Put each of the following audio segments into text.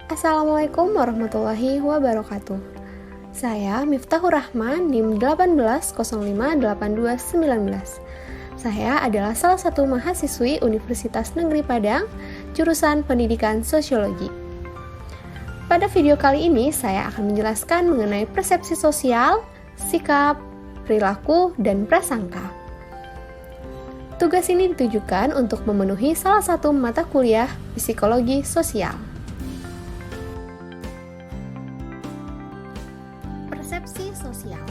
Assalamualaikum warahmatullahi wabarakatuh. Saya Miftahur Rahman, NIM 18058219. Saya adalah salah satu mahasiswi Universitas Negeri Padang, jurusan Pendidikan Sosiologi. Pada video kali ini, saya akan menjelaskan mengenai persepsi sosial, sikap, perilaku, dan prasangka. Tugas ini ditujukan untuk memenuhi salah satu mata kuliah psikologi sosial. Persepsi sosial.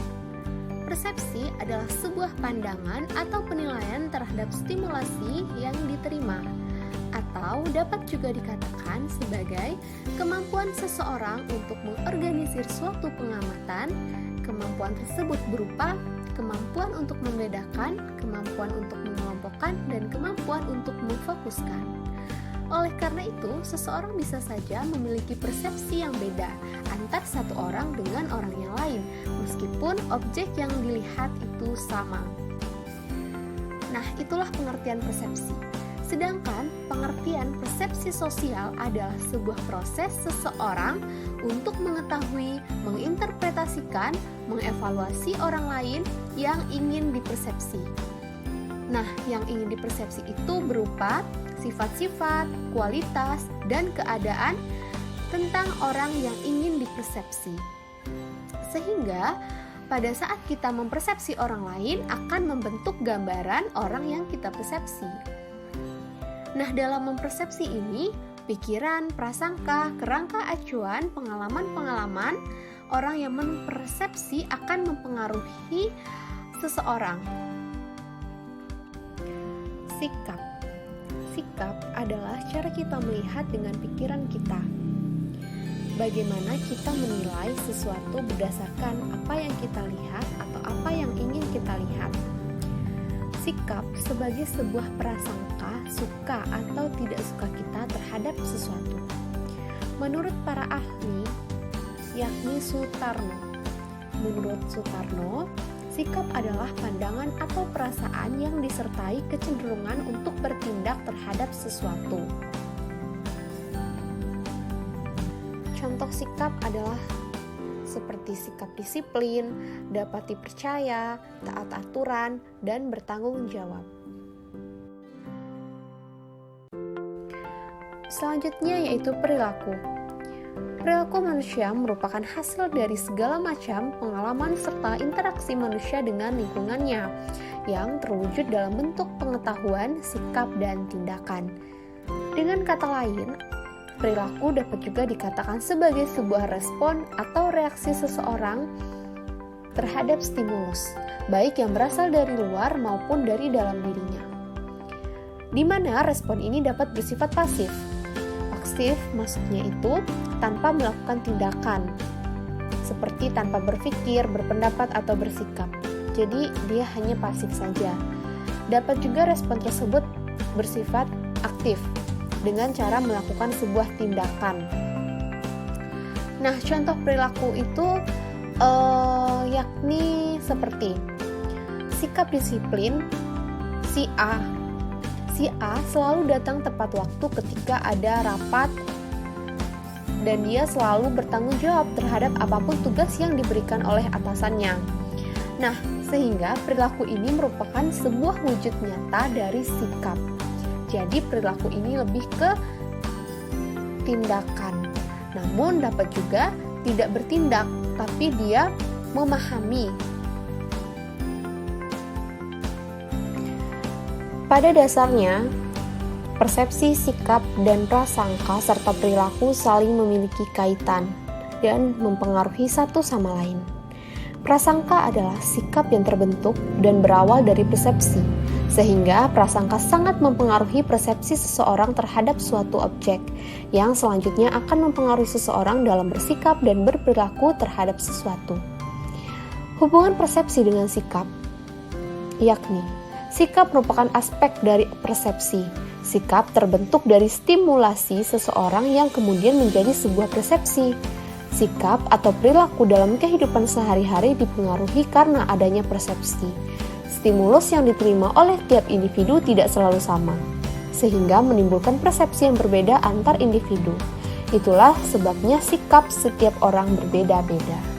Persepsi adalah sebuah pandangan atau penilaian terhadap stimulasi yang diterima, atau dapat juga dikatakan sebagai kemampuan seseorang untuk mengorganisir suatu pengamatan. Kemampuan tersebut berupa kemampuan untuk membedakan, kemampuan untuk mengelompokkan, dan kemampuan untuk memfokuskan. Oleh karena itu, seseorang bisa saja memiliki persepsi yang beda antar satu orang dengan orang yang lain, meskipun objek yang dilihat itu sama. Nah, itulah pengertian persepsi. Sedangkan pengertian persepsi sosial adalah sebuah proses seseorang untuk mengetahui, menginterpretasikan, mengevaluasi orang lain yang ingin dipersepsi. Nah, yang ingin dipersepsi itu berupa sifat-sifat, kualitas, dan keadaan tentang orang yang ingin dipersepsi. Sehingga pada saat kita mempersepsi orang lain akan membentuk gambaran orang yang kita persepsi. Nah, dalam mempersepsi ini, pikiran, prasangka, kerangka acuan, pengalaman-pengalaman orang yang mempersepsi akan mempengaruhi seseorang. Sikap. Sikap adalah cara kita melihat dengan pikiran kita. Bagaimana kita menilai sesuatu berdasarkan apa yang kita lihat atau apa yang ingin kita lihat. Sikap sebagai sebuah prasangka, suka atau tidak suka kita terhadap sesuatu. Menurut para ahli, yakni Sutarno. Menurut Sutarno, sikap adalah pandangan atau perasaan yang disertai kecenderungan untuk bertindak terhadap sesuatu. Contoh sikap adalah seperti sikap disiplin, dapat dipercaya, taat aturan, dan bertanggung jawab. Selanjutnya yaitu perilaku. Perilaku manusia merupakan hasil dari segala macam pengalaman serta interaksi manusia dengan lingkungannya yang terwujud dalam bentuk pengetahuan, sikap, dan tindakan. Dengan kata lain, perilaku dapat juga dikatakan sebagai sebuah respon atau reaksi seseorang terhadap stimulus, baik yang berasal dari luar maupun dari dalam dirinya. Di mana respon ini dapat bersifat pasif. Pasif maksudnya itu tanpa melakukan tindakan, seperti tanpa berpikir, berpendapat, atau bersikap. Jadi dia hanya pasif saja. Dapat juga respon tersebut bersifat aktif dengan cara melakukan sebuah tindakan. Nah, contoh perilaku itu yakni seperti sikap disiplin. Si A selalu datang tepat waktu ketika ada rapat dan dia selalu bertanggung jawab terhadap apapun tugas yang diberikan oleh atasannya. Nah, sehingga perilaku ini merupakan sebuah wujud nyata dari sikap. Jadi perilaku ini lebih ke tindakan. Namun dapat juga tidak bertindak, tapi dia memahami. Pada dasarnya, persepsi, sikap, dan prasangka serta perilaku saling memiliki kaitan dan mempengaruhi satu sama lain. Prasangka adalah sikap yang terbentuk dan berawal dari persepsi, sehingga prasangka sangat mempengaruhi persepsi seseorang terhadap suatu objek, yang selanjutnya akan mempengaruhi seseorang dalam bersikap dan berperilaku terhadap sesuatu. Hubungan persepsi dengan sikap, yakni sikap merupakan aspek dari persepsi. Sikap terbentuk dari stimulasi seseorang yang kemudian menjadi sebuah persepsi. Sikap atau perilaku dalam kehidupan sehari-hari dipengaruhi karena adanya persepsi. Stimulus yang diterima oleh tiap individu tidak selalu sama, sehingga menimbulkan persepsi yang berbeda antar individu. Itulah sebabnya sikap setiap orang berbeda-beda.